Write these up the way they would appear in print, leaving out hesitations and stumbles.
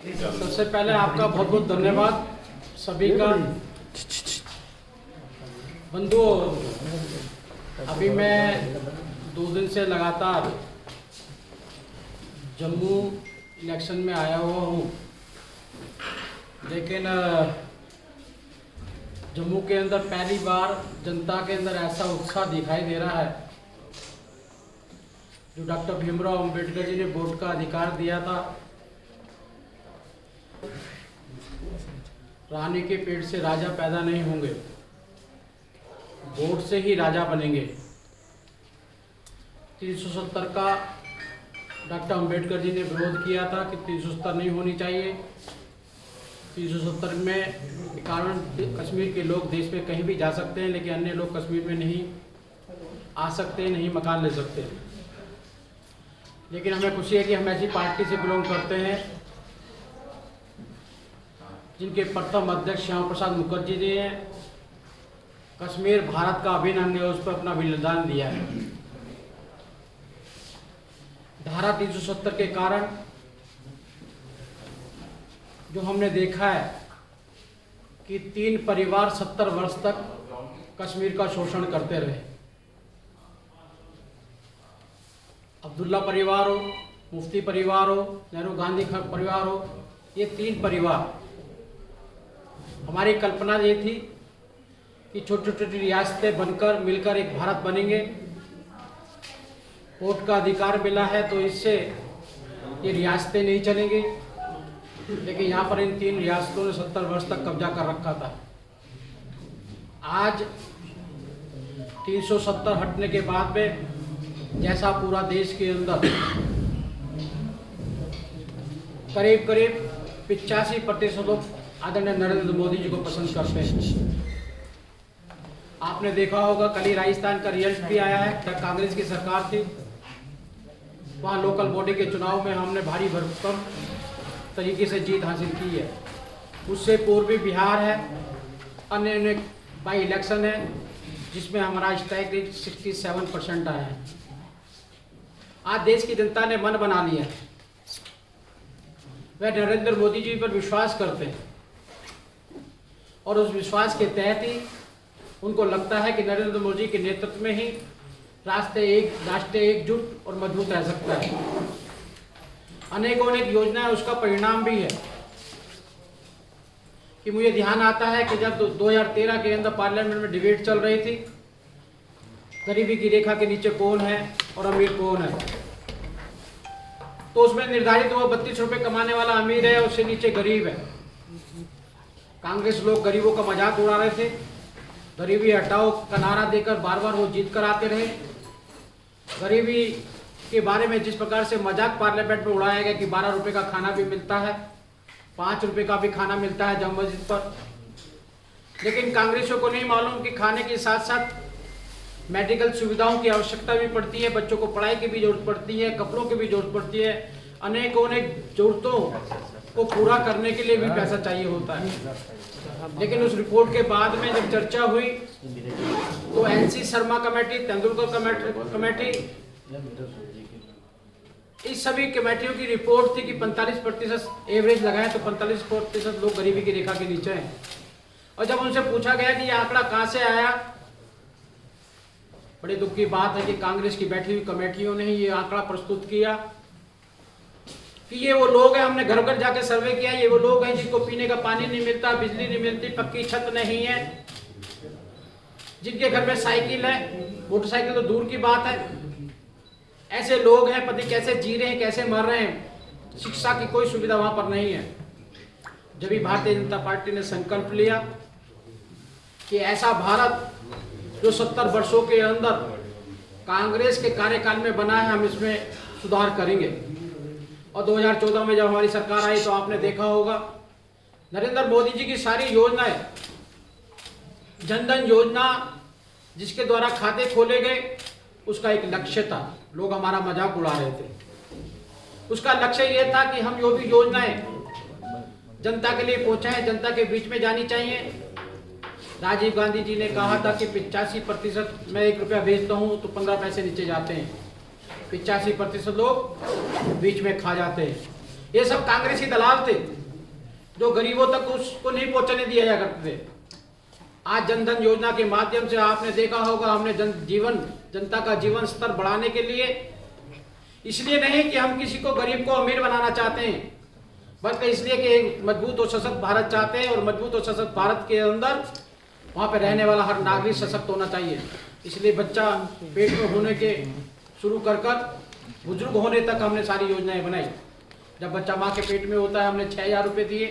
सबसे पहले आपका बहुत बहुत धन्यवाद सभी का। बंधुओं, अभी मैं 2 दिन से लगातार जम्मू इलेक्शन में आया हुआ हूँ, लेकिन जम्मू के अंदर पहली बार जनता के अंदर ऐसा उत्साह दिखाई दे रहा है। जो डॉक्टर भीमराव अंबेडकर जी ने वोट का अधिकार दिया था, रानी के पेट से राजा पैदा नहीं होंगे, वोट से ही राजा बनेंगे। 370 का डॉक्टर अंबेडकर जी ने विरोध किया था कि 370 नहीं होनी चाहिए। 370 में के कारण कश्मीर के लोग देश में कहीं भी जा सकते हैं, लेकिन अन्य लोग कश्मीर में नहीं आ सकते, नहीं मकान ले सकते। लेकिन हमें खुशी है कि हम ऐसी पार्टी से बिलोंग करते हैं जिनके प्रथम अध्यक्ष श्यामा प्रसाद मुखर्जी जी ने कश्मीर भारत का अभिन्न अंग है, उस पर अपना बलिदान दिया है। धारा 370 के कारण जो हमने देखा है कि 3 परिवार 70 वर्ष तक कश्मीर का शोषण करते रहे। अब्दुल्ला परिवार हो, मुफ्ती परिवार हो, नेहरू गांधी परिवार हो, ये 3 परिवार, हमारी कल्पना ये थी कि छोटी छोटी रियासतें बनकर मिलकर एक भारत बनेंगे। वोट का अधिकार मिला है तो इससे ये रियासतें नहीं चलेंगी, लेकिन यहाँ पर इन 3 रियासतों ने 70 वर्ष तक कब्जा कर रखा था। आज 370 हटने के बाद में जैसा पूरा देश के अंदर करीब करीब 85% लोग आदरणीय नरेंद्र मोदी जी को पसंद करते हैं। आपने देखा होगा कल ही राजस्थान का रिजल्ट भी आया है। जब कांग्रेस की सरकार थी, वहाँ लोकल बॉडी के चुनाव में हमने भारी भरकम तरीके से जीत हासिल की है। उससे पूर्व भी बिहार है, अन्य अनेक बाई इलेक्शन है जिसमें हमारा स्ट्राइक रेट 67% आया है। आज देश की जनता ने मन बना लिया है, वह नरेंद्र मोदी जी पर विश्वास करते हैं और उस विश्वास के तहत ही उनको लगता है कि नरेंद्र मोदी के नेतृत्व में ही राष्ट्र एकजुट और मजबूत रह सकता है। अनेकों योजनाएं उसका परिणाम भी है कि मुझे ध्यान आता है कि जब 2013 के अंदर पार्लियामेंट में डिबेट चल रही थी, गरीबी की रेखा के नीचे कौन है और अमीर कौन है, तो उसमें निर्धारित हुआ 32 रुपए कमाने वाला अमीर है, उससे नीचे गरीब है। कांग्रेस लोग गरीबों का मजाक उड़ा रहे थे, गरीबी हटाओ का नारा देकर बार बार वो जीत कर आते रहे। गरीबी के बारे में जिस प्रकार से मजाक पार्लियामेंट में उड़ाया गया कि 12 रुपए का खाना भी मिलता है, 5 रुपए का भी खाना मिलता है जामा मस्जिद पर, लेकिन कांग्रेसियों को नहीं मालूम कि खाने के साथ साथ मेडिकल सुविधाओं की आवश्यकता भी पड़ती है, बच्चों को पढ़ाई की भी जरूरत पड़ती है, कपड़ों की भी जरूरत पड़ती है, अनेकों जरूरतों को पूरा करने के लिए भी पैसा चाहिए होता है। लेकिन उस रिपोर्ट के बाद में जब चर्चा हुई तो NC Sharma committee, Tendulkar committee, इस सभी कमेटियों की रिपोर्ट थी कि 45% एवरेज लगाए तो 45% लोग गरीबी की रेखा के नीचे हैं। और जब उनसे पूछा गया कि ये आंकड़ा कहां से आया, बड़े दुख की बात है कि कांग्रेस की बैठी हुई कमेटियों ने ही ये आंकड़ा प्रस्तुत किया कि ये वो लोग हैं, हमने घर घर जाके सर्वे किया, ये वो लोग हैं जिनको पीने का पानी नहीं मिलता, बिजली नहीं मिलती, पक्की छत नहीं है, जिनके घर में साइकिल है, मोटरसाइकिल तो दूर की बात है। ऐसे लोग हैं, पति कैसे जी रहे हैं, कैसे मर रहे हैं, शिक्षा की कोई सुविधा वहां पर नहीं है। जब भी भारतीय जनता पार्टी ने संकल्प लिया कि ऐसा भारत जो 70 वर्षों के अंदर कांग्रेस के कार्यकाल में बना है, हम इसमें सुधार करेंगे। और 2014 में जब हमारी सरकार आई तो आपने देखा होगा नरेंद्र मोदी जी की सारी योजनाएं, जनधन योजना जिसके द्वारा खाते खोले गए, उसका एक लक्ष्य था। लोग हमारा मजाक उड़ा रहे थे, उसका लक्ष्य यह था कि हम जो भी योजनाएं जनता के लिए पहुंचाएं, जनता के बीच में जानी चाहिए। राजीव गांधी जी ने कहा था कि 85% मैं 1 रुपया भेजता हूं तो 15 पैसे नीचे जाते हैं, 85% लोग बीच में खा जाते हैं। ये सब कांग्रेसी दलाल थे जो गरीबों तक उसको नहीं पहुंचने दिया जा करते थे। आज जनधन योजना के माध्यम से आपने देखा होगा, हमने जनता का जीवन स्तर बढ़ाने के लिए, इसलिए नहीं कि हम किसी को गरीब को अमीर बनाना चाहते हैं, बल्कि इसलिए कि एक मजबूत और सशक्त भारत चाहते हैं, और मजबूत और सशक्त भारत के अंदर वहाँ पे रहने वाला हर नागरिक सशक्त होना चाहिए। इसलिए बच्चा पेट में होने के शुरू कर बुजुर्ग होने तक हमने सारी योजनाएं बनाई। जब बच्चा माँ के पेट में होता है, हमने 6,000 रुपये दिए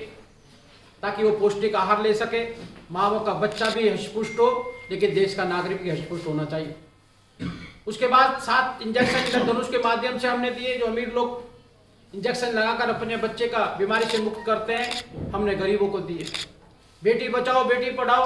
ताकि वो पौष्टिक आहार ले सके, माँ का बच्चा भी हष्टपुष्ट हो, लेकिन देश का नागरिक भी हष्टपुष्ट होना चाहिए। उसके बाद 7 इंजेक्शन इंद्रधनुष के माध्यम से हमने दिए। जो अमीर लोग इंजेक्शन लगाकर अपने बच्चे का बीमारी से मुक्त करते हैं, हमने गरीबों को दिए। बेटी बचाओ बेटी पढ़ाओ